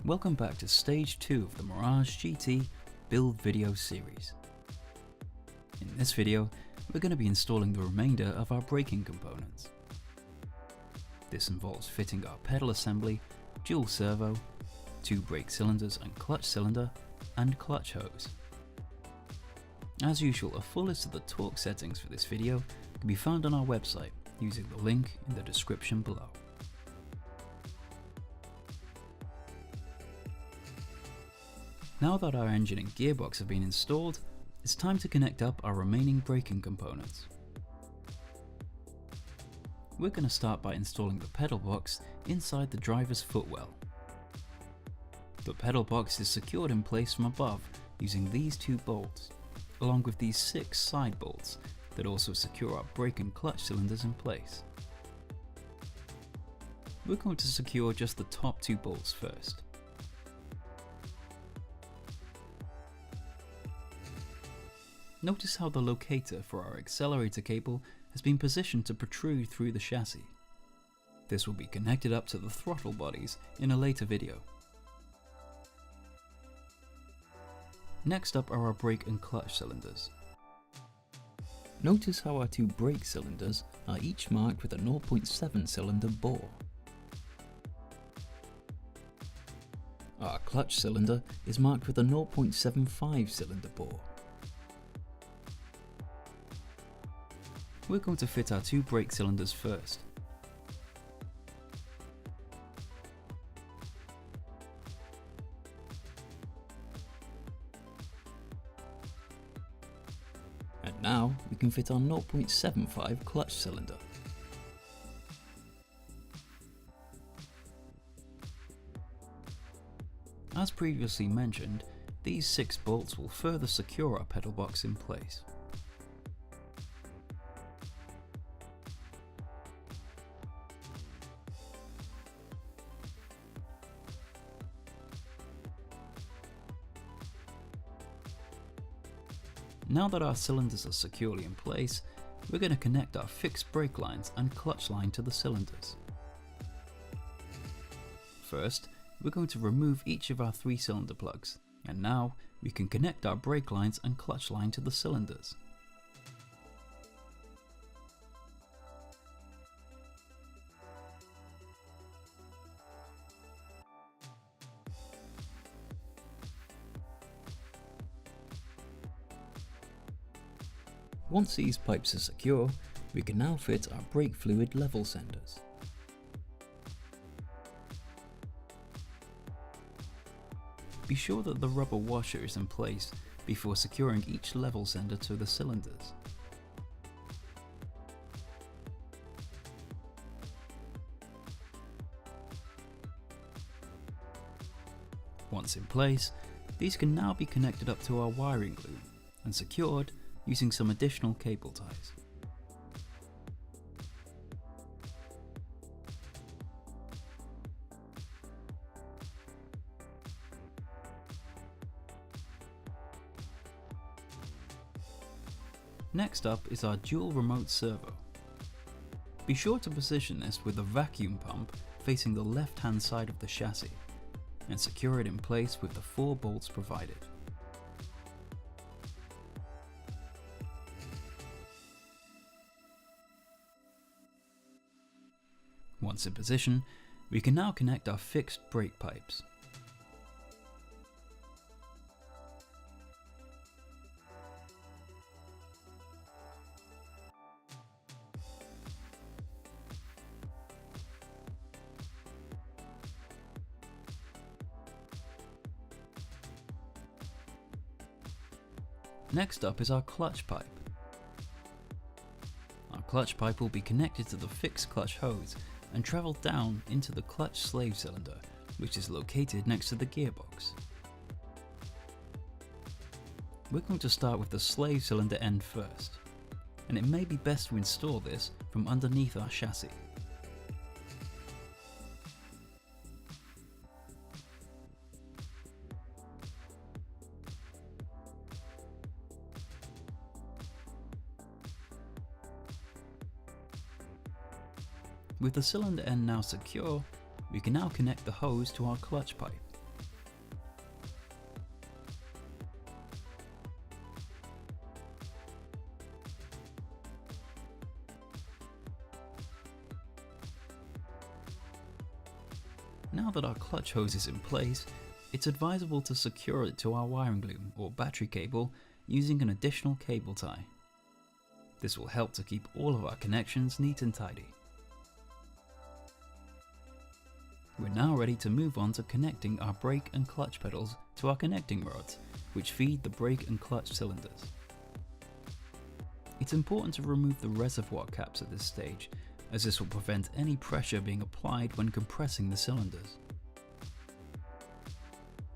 Welcome back to stage 2 of the Mirage GT build video series. In this video, we're going to be installing the remainder of our braking components. This involves fitting our pedal assembly, dual servo, 2 brake cylinders and clutch cylinder, and clutch hose. As usual, a full list of the torque settings for this video can be found on our website using the link in the description below. Now that our engine and gearbox have been installed, it's time to connect up our remaining braking components. We're going to start by installing the pedal box inside the driver's footwell. The pedal box is secured in place from above using these 2 bolts, along with these 6 side bolts that also secure our brake and clutch cylinders in place. We're going to secure just the top 2 bolts first. Notice how the locator for our accelerator cable has been positioned to protrude through the chassis. This will be connected up to the throttle bodies in a later video. Next up are our brake and clutch cylinders. Notice how our 2 brake cylinders are each marked with a 0.7 cylinder bore. Our clutch cylinder is marked with a 0.75 cylinder bore. We're going to fit our 2 brake cylinders first. And now we can fit our 0.75 clutch cylinder. As previously mentioned, these 6 bolts will further secure our pedal box in place. Now that our cylinders are securely in place, we're going to connect our fixed brake lines and clutch line to the cylinders. First, we're going to remove each of our 3 cylinder plugs, and now we can connect our brake lines and clutch line to the cylinders. Once these pipes are secure, we can now fit our brake fluid level senders. Be sure that the rubber washer is in place before securing each level sender to the cylinders. Once in place, these can now be connected up to our wiring loom and secured using some additional cable ties. Next up is our dual remote servo. Be sure to position this with the vacuum pump facing the left hand side of the chassis and secure it in place with the 4 bolts provided. Once in position, we can now connect our fixed brake pipes. Next up is our clutch pipe. Our clutch pipe will be connected to the fixed clutch hose and travel down into the clutch slave cylinder, which is located next to the gearbox. We're going to start with the slave cylinder end first, and it may be best to install this from underneath our chassis. With the cylinder end now secure, we can now connect the hose to our clutch pipe Now that our clutch hose is in place, it's advisable to secure it to our wiring loom or battery cable using an additional cable tie. This will help to keep all of our connections neat and tidy. We're now ready to move on to connecting our brake and clutch pedals to our connecting rods, which feed the brake and clutch cylinders. It's important to remove the reservoir caps at this stage, as this will prevent any pressure being applied when compressing the cylinders.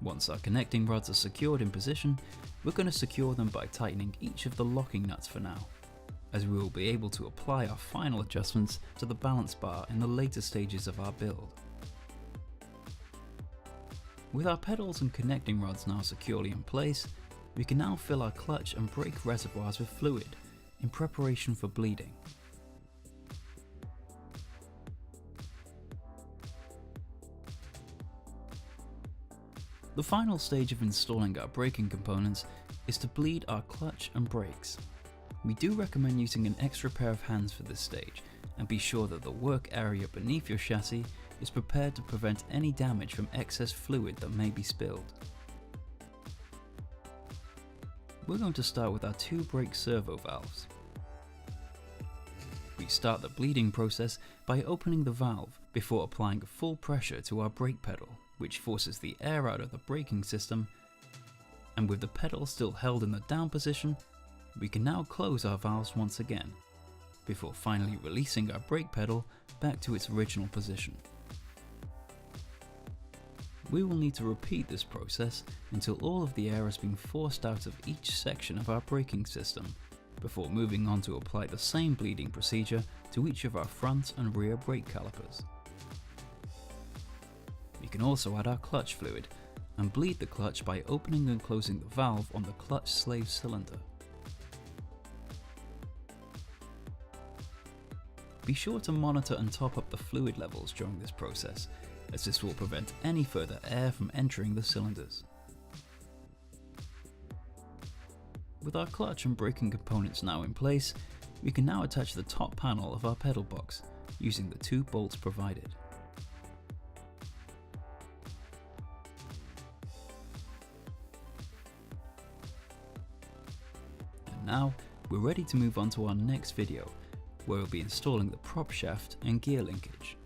Once our connecting rods are secured in position, we're going to secure them by tightening each of the locking nuts for now, as we will be able to apply our final adjustments to the balance bar in the later stages of our build. With our pedals and connecting rods now securely in place, we can now fill our clutch and brake reservoirs with fluid in preparation for bleeding. The final stage of installing our braking components is to bleed our clutch and brakes. We do recommend using an extra pair of hands for this stage, and be sure that the work area beneath your chassis is prepared to prevent any damage from excess fluid that may be spilled. We're going to start with our two brake servo valves. We start the bleeding process by opening the valve before applying full pressure to our brake pedal, which forces the air out of the braking system, and with the pedal still held in the down position, we can now close our valves once again, before finally releasing our brake pedal back to its original position. We will need to repeat this process until all of the air has been forced out of each section of our braking system, before moving on to apply the same bleeding procedure to each of our front and rear brake calipers. We can also add our clutch fluid and bleed the clutch by opening and closing the valve on the clutch slave cylinder. Be sure to monitor and top up the fluid levels during this process, as this will prevent any further air from entering the cylinders. With our clutch and braking components now in place, we can now attach the top panel of our pedal box using the two bolts provided. And now we're ready to move on to our next video, where we'll be installing the prop shaft and gear linkage.